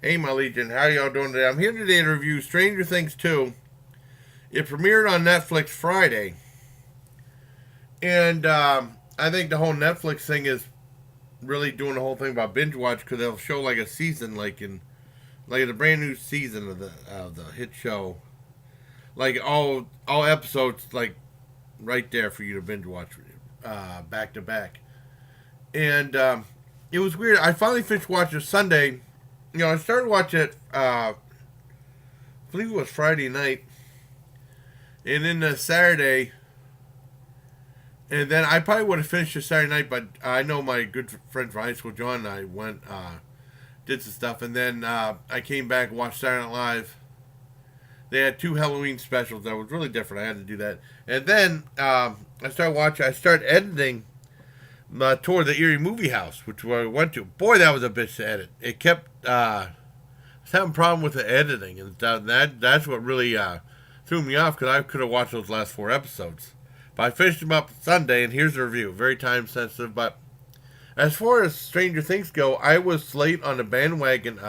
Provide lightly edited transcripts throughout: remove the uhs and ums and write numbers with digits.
Hey, my Legion, how y'all doing today? I'm here today to review Stranger Things 2. It premiered on Netflix Friday, and I think the whole Netflix thing is really doing the whole thing about binge watch because they'll show like a season, like a brand new season of the hit show, like all episodes like right there for you to binge watch back to back, and it was weird. I finally finished watching Sunday. I started watching it. I believe it was Friday night, and then Saturday, and then I probably would have finished it Saturday night, but I know my good friend from high school, John, and I went, did some stuff, and then I came back and watched Saturday Night Live. They had two Halloween specials that was really different. I had to do that, and then I started watching. I started editing my tour of the Erie Movie House, which I went to. Boy, that was a bitch to edit. It kept I was having a problem with the editing, and that's what really threw me off because I could have watched those last four episodes. But I finished them up Sunday, and here's the review. Very time sensitive, but as far as Stranger Things go, I was late on the bandwagon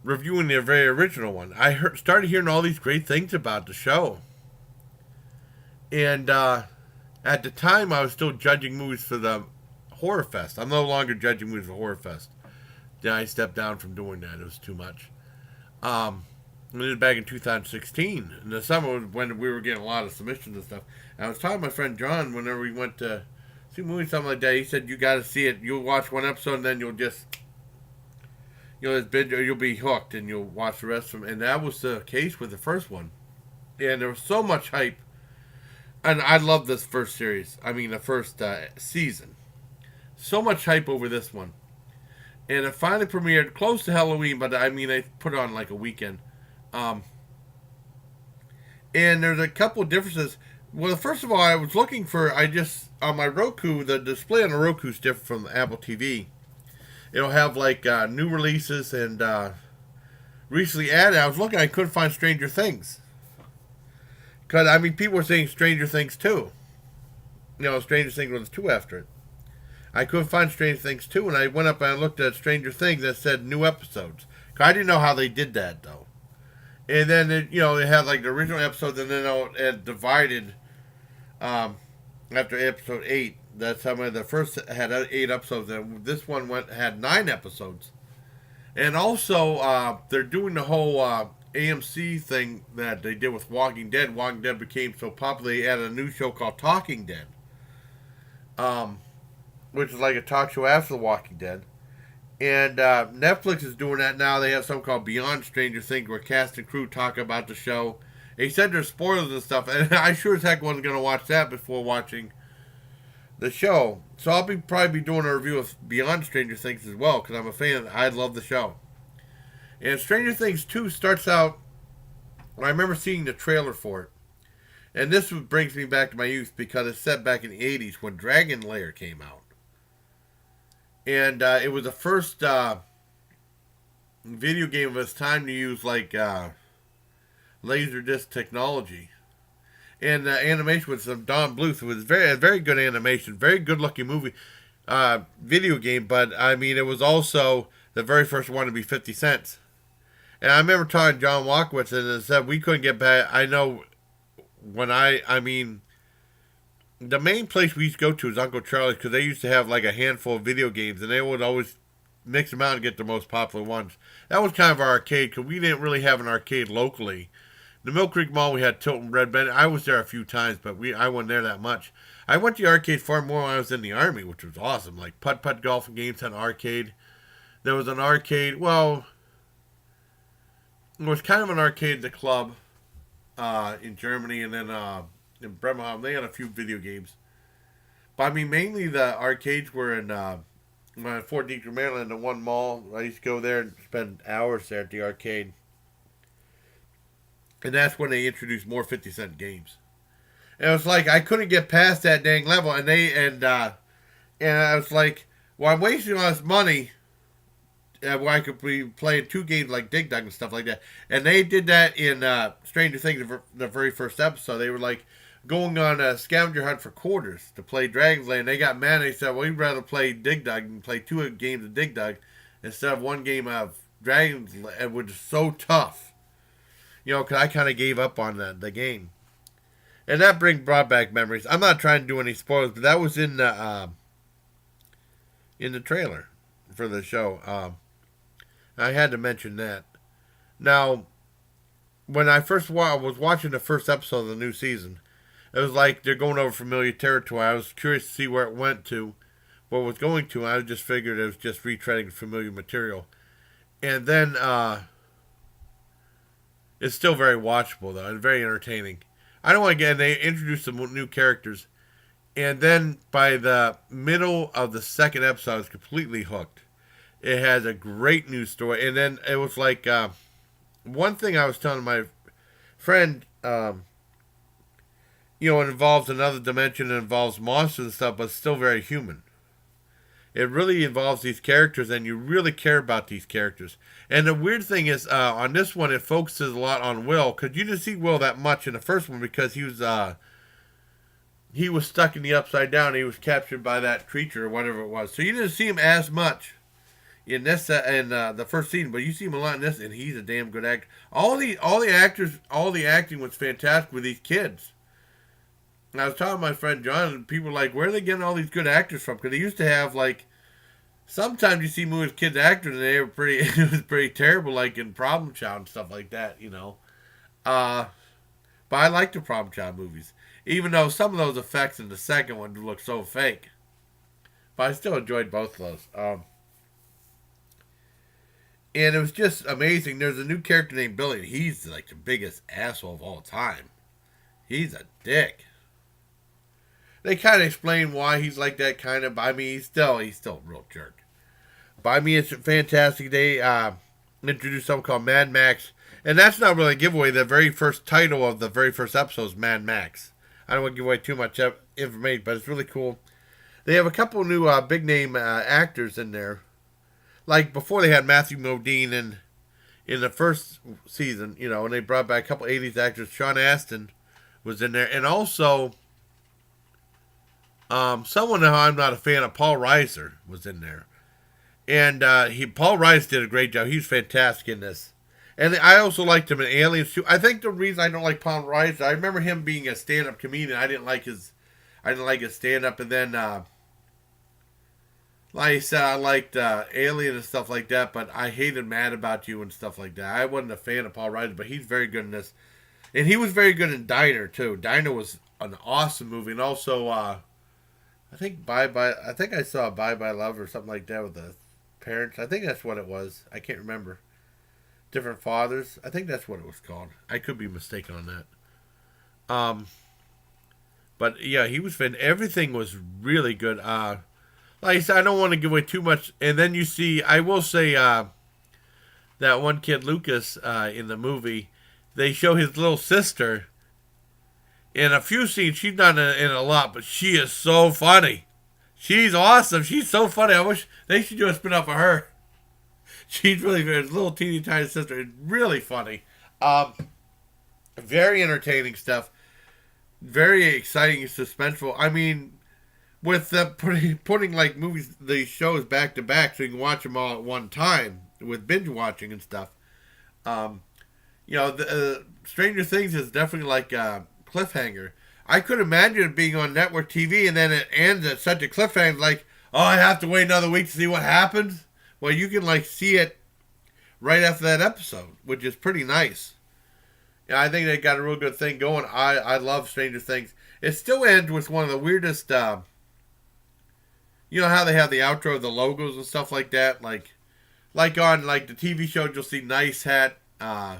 reviewing the very original one. Started hearing all these great things about the show, and at the time I was still judging movies for the Horror Fest. I'm no longer judging movies for Horror Fest. Then I stepped down from doing that. It was too much. And it was back in 2016. In the summer when we were getting a lot of submissions and stuff. And I was talking to my friend John whenever we went to see movies, something like that. He said, you got to see it. You'll watch one episode and then you'll binge, or you'll be hooked and you'll watch the rest of them. And that was the case with the first one. And there was so much hype. And I love this first series. I mean, the first season. So much hype over this one. And it finally premiered close to Halloween, but I mean, they put it on like a weekend. Um, and there's a couple of differences. Well, first of all, I was looking for, on my Roku, the display on the Roku is different from the Apple TV. It'll have like new releases and recently added. I was looking, I couldn't find Stranger Things. Because, I mean, people were saying Stranger Things 2. Stranger Things was 2 after it. I couldn't find Stranger Things 2, and I went up and I looked at Stranger Things that said new episodes. I didn't know how they did that, though. And then, they had like the original episodes, and then it divided after episode 8. That's how many the first had 8 episodes, and this one had 9 episodes. And also, they're doing the whole AMC thing that they did with Walking Dead. Walking Dead became so popular, they added a new show called Talking Dead. Which is like a talk show after The Walking Dead. And Netflix is doing that now. They have something called Beyond Stranger Things where cast and crew talk about the show. They said there's spoilers and stuff, and I sure as heck wasn't going to watch that before watching the show. So I'll probably be doing a review of Beyond Stranger Things as well because I'm a fan. I love the show. And Stranger Things 2 starts out, I remember seeing the trailer for it. And this brings me back to my youth because it's set back in the 80s when Dragon Lair came out. And it was the first video game of its time to use like laserdisc technology. And animation with some Don Bluth. It was very good animation, very good looking movie, video game. But I mean, it was also the very first one to be 50 cents. And I remember talking to John Walkowitz and it said we couldn't get back. I know when I mean, the main place we used to go to is Uncle Charlie's because they used to have like a handful of video games and they would always mix them out and get the most popular ones. That was kind of our arcade because we didn't really have an arcade locally. The Mill Creek Mall we had Tilton Red Bend. I was there a few times, but I wasn't there that much. I went to the arcade far more when I was in the Army, which was awesome. Like putt-putt golf games had an arcade. There was an arcade, well, it was kind of an arcade at the club in Germany, and then in Bremerhaven they had a few video games. But I mean, mainly the arcades were in Fort Detrick, Maryland, the one mall. I used to go there and spend hours there at the arcade. And that's when they introduced more 50-cent games. And it was like I couldn't get past that dang level, and I was like, well, I'm wasting all this money where I could be playing 2 games like Dig Dug and stuff like that. And they did that in Stranger Things, the very first episode. They were like going on a scavenger hunt for quarters to play Dragon's Lair. And they got mad and they said, well, we'd rather play Dig Dug and play 2 games of Dig Dug instead of one game of Dragons, which was so tough. Because I kind of gave up on the game. And that brought back memories. I'm not trying to do any spoilers, but that was in the trailer for the show. I had to mention that. Now, when I first was watching the first episode of the new season, it was like they're going over familiar territory. I was curious to see where it went to, what it was going to. And I just figured it was just retreading familiar material. And then it's still very watchable, though, and very entertaining. I don't want to get. They introduced some new characters, and then by the middle of the second episode, I was completely hooked. It has a great news story, and then it was like one thing I was telling my friend. It involves another dimension, it involves monsters and stuff, but it's still very human. It really involves these characters, and you really care about these characters. And the weird thing is, on this one, it focuses a lot on Will, because you didn't see Will that much in the first one, because he was stuck in the Upside Down. He was captured by that creature or whatever it was. So you didn't see him as much in this the first season, but you see him a lot in this, and he's a damn good actor. All the actors, all the acting was fantastic with these kids. And I was talking to my friend John, and people were like, where are they getting all these good actors from? Because they used to have, like, sometimes you see movies with kids actors, and they were it was pretty terrible, like in Problem Child and stuff like that, But I like the Problem Child movies, even though some of those effects in the second one look so fake. But I still enjoyed both of those. And it was just amazing. There's a new character named Billy, and he's like the biggest asshole of all time. He's a dick. They kind of explain why he's like that, kind of. I mean, he's still a real jerk. But I mean, it's fantastic. They introduced something called Mad Max, and that's not really a giveaway. The very first title of the very first episode is Mad Max. I don't want to give away too much information, but it's really cool. They have a couple new big name actors in there. Like before, they had Matthew Modine in the first season, and they brought back a couple '80s actors. Sean Astin was in there, and also someone who I'm not a fan of, Paul Reiser, was in there. And Paul Reiser did a great job. He was fantastic in this. And I also liked him in Aliens too. I think the reason I don't like Paul Reiser, I remember him being a stand-up comedian. I didn't like his stand-up. And then, like I said, I liked Alien and stuff like that. But I hated Mad About You and stuff like that. I wasn't a fan of Paul Reiser, but he's very good in this. And he was very good in Diner too. Diner was an awesome movie, and also I think I saw Bye Bye Love or something like that with the parents. I think that's what it was. I can't remember. Different Fathers. I think that's what it was called. I could be mistaken on that. But yeah, he was fan. Everything was really good. Like I said, I don't want to give away too much. And then you see, I will say that one kid, Lucas, in the movie, they show his little sister in a few scenes. She's not in a lot, but she is so funny. She's awesome. She's so funny. I wish they should do a spin-off of her. She's really good. His little teeny tiny sister is really funny. Very entertaining stuff. Very exciting and suspenseful. I mean, with putting like movies, these shows back to back, so you can watch them all at one time with binge watching and stuff. Stranger Things is definitely like a cliffhanger. I could imagine it being on network TV and then it ends at such a cliffhanger, like, oh, I have to wait another week to see what happens. Well, you can like see it right after that episode, which is pretty nice. Yeah, I think they got a real good thing going. I love Stranger Things. It still ends with one of the weirdest. You know how they have the outro, the logos and stuff like that, like on like the TV show, you'll see nice hat Harry.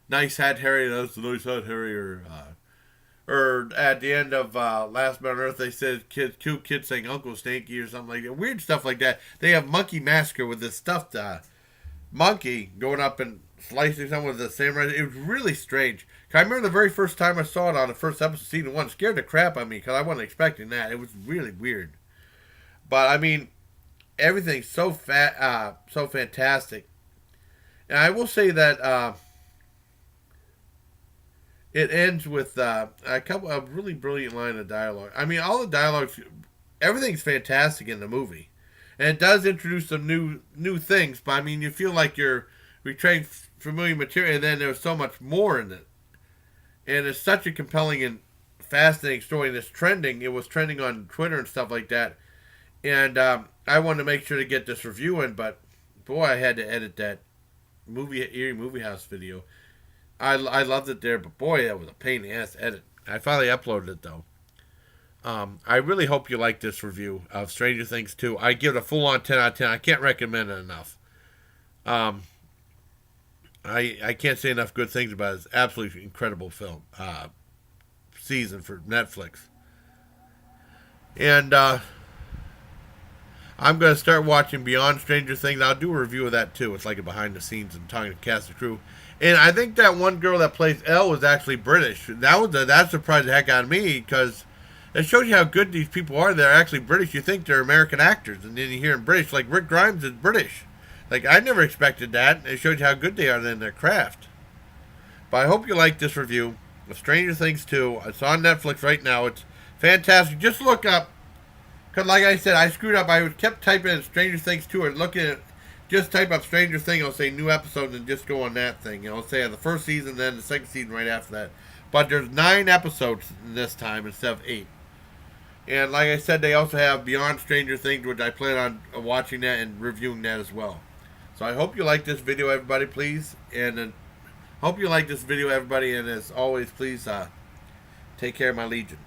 That's the nice hat Harry, or at the end of Last Man on Earth, they said two kids saying Uncle Stinky or something like that. Weird stuff like that. They have Monkey Massacre with this stuffed monkey going up and slicing someone with the samurai. It was really strange. I remember the very first time I saw it on the first episode of season 1, it scared the crap out of me because I wasn't expecting that. It was really weird. But I mean, everything's so so fantastic. And I will say that it ends with a really brilliant line of dialogue. I mean, all the dialogues, everything's fantastic in the movie. and it does introduce some new things. But I mean, you feel like you're retraying familiar material, and then there's so much more in it, and it's such a compelling and fascinating story. And it's trending. It was trending on Twitter and stuff like that. And I wanted to make sure to get this review in, but boy, I had to edit that Erie Movie House video. I loved it there, but boy, that was a pain in the ass to edit. I finally uploaded it though. I really hope you like this review of Stranger Things 2. I give it a full on 10 out of 10. I can't recommend it enough. I can't say enough good things about it. It's an absolutely incredible film. Season for Netflix. And I'm going to start watching Beyond Stranger Things. I'll do a review of that too. It's like a behind the scenes and talking to cast and crew. And I think that one girl that plays Elle was actually British. That surprised the heck out of me because it shows you how good these people are. They're actually British. You think they're American actors, and then you hear them British. Like Rick Grimes is British. Like I never expected that. It shows you how good they are in their craft. But I hope you like this review of Stranger Things 2. It's on Netflix right now. It's fantastic. Just look up. Because like I said, I screwed up. I kept typing in Stranger Things 2 and looking at, just type up Stranger Things, it'll say new episodes and just go on that thing. It'll say the first season, then the second season right after that. But there's 9 episodes this time instead of 8. And like I said, they also have Beyond Stranger Things, which I plan on watching that and reviewing that as well. So I hope you like this video, everybody, please. And hope you like this video, everybody. And as always, please take care of my Legion.